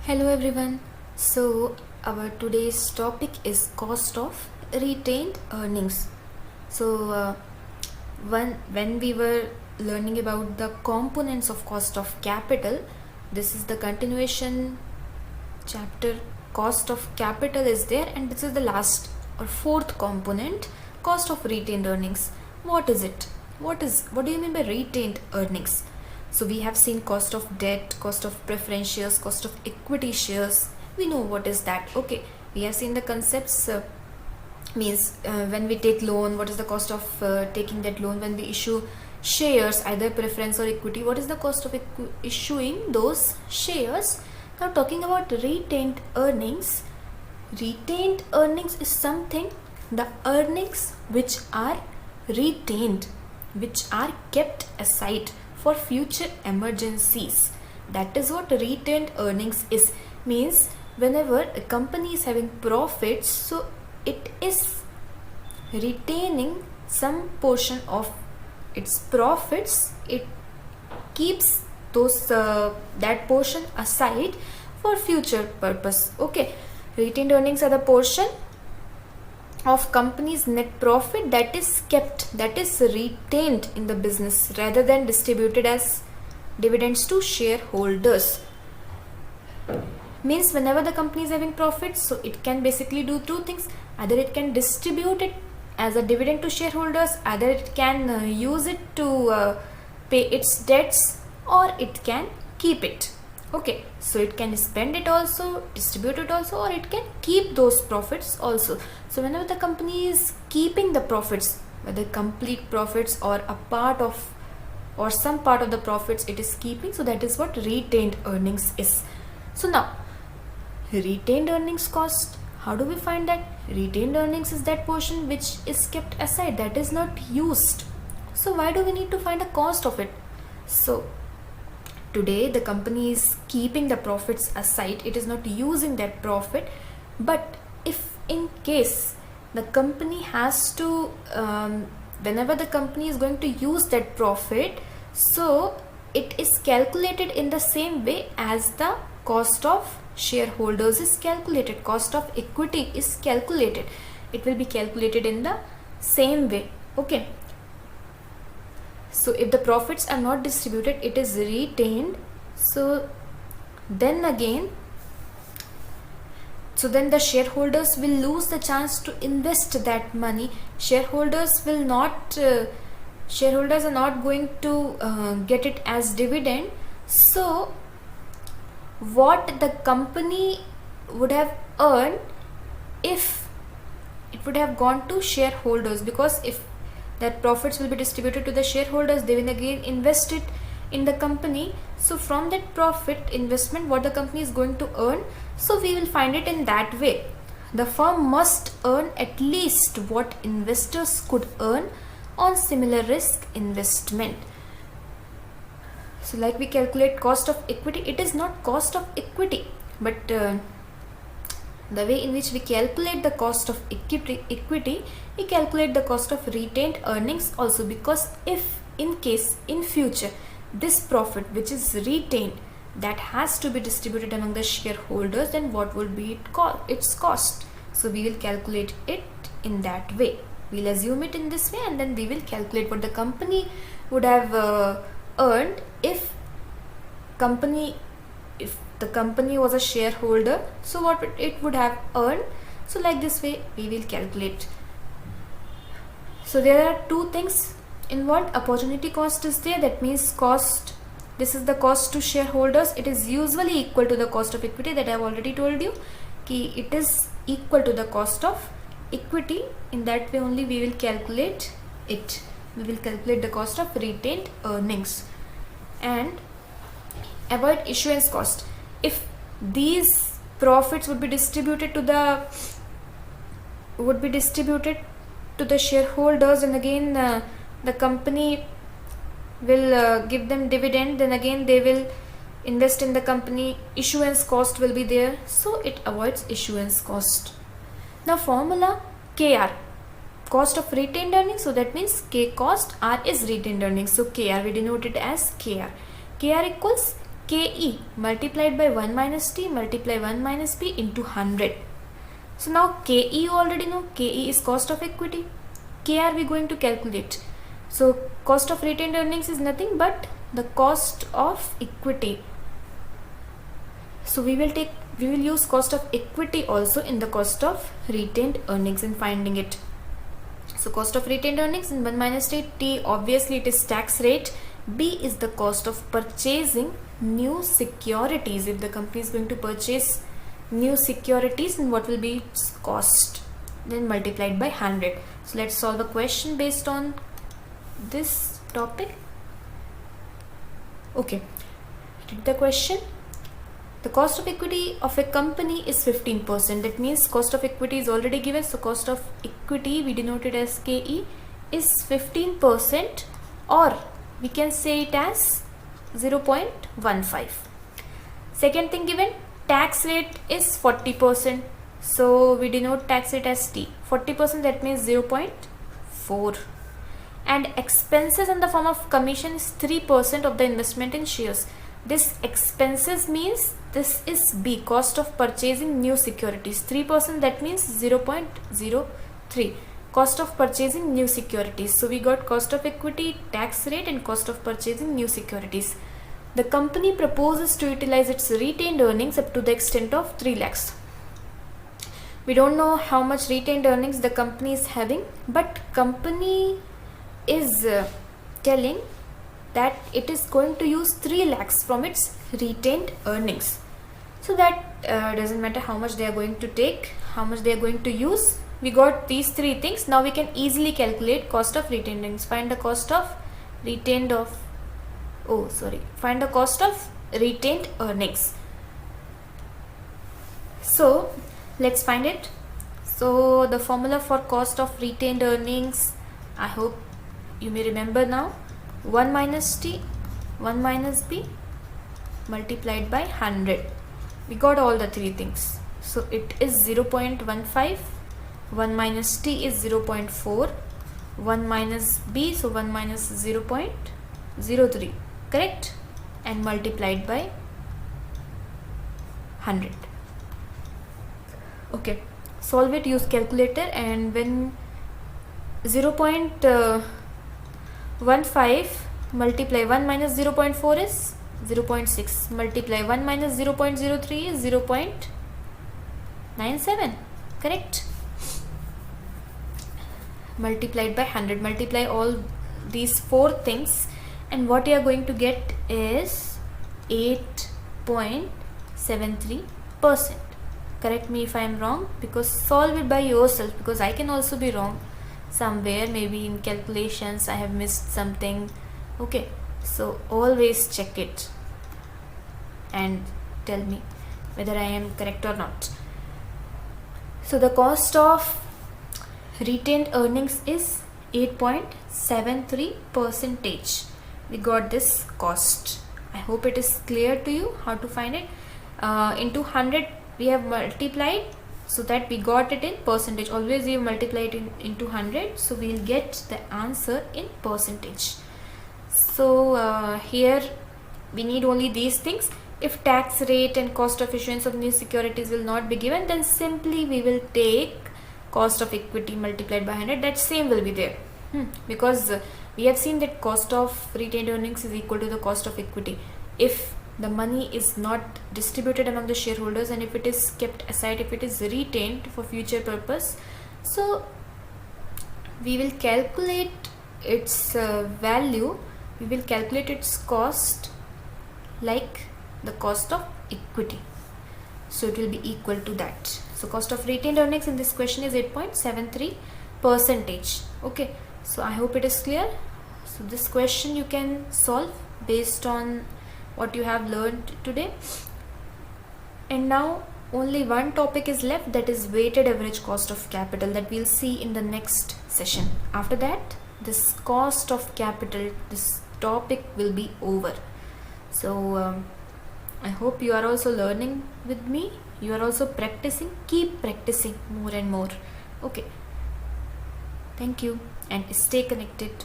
Hello everyone. So our today's topic is cost of retained earnings. So when we were learning about the components of cost of capital, this is the continuation chapter. Cost of capital is there, and this is the last or fourth component, cost of retained earnings. What is it? What do you mean by retained earnings? So we have seen cost of debt, cost of preference shares, cost of equity shares. We know what is that. Okay, we have seen the concepts. When we take loan, what is the cost of taking that loan? When we issue shares, either preference or equity, what is the cost of issuing those shares? Now talking about retained earnings. Retained earnings is something, the earnings which are retained, which are kept aside for future emergencies. That is what retained earnings is. Means whenever a company is having profits, so it is retaining some portion of its profits. It keeps those that portion aside for future purpose. Okay, retained earnings are the portion of company's net profit that is kept, that is retained in the business rather than distributed as dividends to shareholders. Means whenever the company is having profits, so it can basically do two things. Either it can distribute it as a dividend to shareholders, either it can use it to pay its debts, or it can keep it. Okay, so it can spend it also, distribute it also, or it can keep those profits also. So whenever the company is keeping the profits, whether complete profits or a part of or some part of the profits it is keeping, so that is what retained earnings is. So now, retained earnings cost, how do we find that? Retained earnings is that portion which is kept aside, that is not used. So why do we need to find a cost of it? So today the company is keeping the profits aside, it is not using that profit. But if in case the company has to whenever the company is going to use that profit, so it is calculated in the same way as the cost of shareholders is calculated, cost of equity is calculated. It will be calculated in the same way. Okay, so if the profits are not distributed, it is retained. So then the shareholders will lose the chance to invest that money. Shareholders are not going to get it as dividend. So what the company would have earned if it would have gone to shareholders, because if that profits will be distributed to the shareholders, they will again invest it in the company. So from that profit investment, what the company is going to earn, so we will find it in that way. The firm must earn at least what investors could earn on similar risk investment. So like we calculate cost of equity, it is not cost of equity, but the way in which we calculate the cost of equity, we calculate the cost of retained earnings also. Because if in case in future this profit which is retained, that has to be distributed among the shareholders, then what would be its cost? So we will calculate it in that way. We'll assume it in this way, and then we will calculate what the company would have earned if the company was a shareholder, so what it would have earned. So like this way we will calculate. So there are two things involved. Opportunity cost is there, that means cost, this is the cost to shareholders. It is usually equal to the cost of equity, that I have already told you ki it is equal to the cost of equity. In that way only we will calculate it. We will calculate the cost of retained earnings. And avoid issuance cost. If these profits would be distributed to the shareholders, and again the company will give them dividend, then again they will invest in the company, issuance cost will be there, so it avoids issuance cost. Now formula KR, cost of retained earnings, so that means K cost, R is retained earnings, so KR we denote it as KR. KR equals KE multiplied by 1 minus T multiply 1 minus P into 100. So now KE you already know, KE is cost of equity. K are we going to calculate? So cost of retained earnings is nothing but the cost of equity. So we will use cost of equity also in the cost of retained earnings in finding it. So cost of retained earnings in 1 minus T, obviously it is tax rate. B is the cost of purchasing new securities. If the company is going to purchase new securities, then what will be its cost? Then multiplied by 100. So let's solve a question based on this topic. Okay, read the question. The cost of equity of a company is 15%. That means cost of equity is already given. So cost of equity, we denote it as KE, is 15%, or we can say it as 0.15. Second thing given, tax rate is 40%. So we denote tax rate as T. 40%, that means 0.4. And expenses in the form of commission is 3% of the investment in shares. This expenses means this is B, cost of purchasing new securities. 3%, that means 0.03. Cost of purchasing new securities. So we got cost of equity, tax rate, and cost of purchasing new securities. The company proposes to utilize its retained earnings up to the extent of 3 lakhs. We don't know how much retained earnings the company is having, but company is telling that it is going to use 3 lakhs from its retained earnings. So that doesn't matter how much they are going to take, how much they are going to use. We got these 3 things. Now we can easily calculate cost of retained earnings. Find the cost of retained earnings. So let's find it. So the formula for cost of retained earnings, I hope you may remember now. 1 minus T, 1 minus B multiplied by 100. We got all the 3 things. So it is 0.15. 1 minus T is 0.4. 1 minus B, so 1 minus 0.03. Correct? And multiplied by 100. Okay. Solve it, use calculator, and when 0.15 multiply 1 minus 0.4 is 0.6, multiply 1 minus 0.03 is 0.97. Correct? Multiplied by 100. Multiply all these 4 things, and what you are going to get is 8.73%. Correct me if I am wrong, because solve it by yourself, because I can also be wrong somewhere, maybe in calculations I have missed something. Okay, so always check it and tell me whether I am correct or not. So the cost of retained earnings is 8.73%. We got this cost. I hope it is clear to you how to find it. Into 100 we have multiplied, so that we got it in percentage. Always you multiply it into 100, so we will get the answer in percentage. So here we need only these things. If tax rate and cost of issuance of new securities will not be given, then simply we will take cost of equity multiplied by 100. That same will be there, because we have seen that cost of retained earnings is equal to the cost of equity. If the money is not distributed among the shareholders, and if it is kept aside, if it is retained for future purpose, so we will calculate its value, we will calculate its cost like the cost of equity. So it will be equal to that. So cost of retained earnings in this question is 8.73%. Okay, so I hope it is clear. So this question you can solve based on what you have learned today. And now only one topic is left, that is weighted average cost of capital, that we'll see in the next session. After that, this cost of capital, this topic will be over. So I hope you are also learning with me, you are also practicing. Keep practicing more and more. Okay, thank you and stay connected.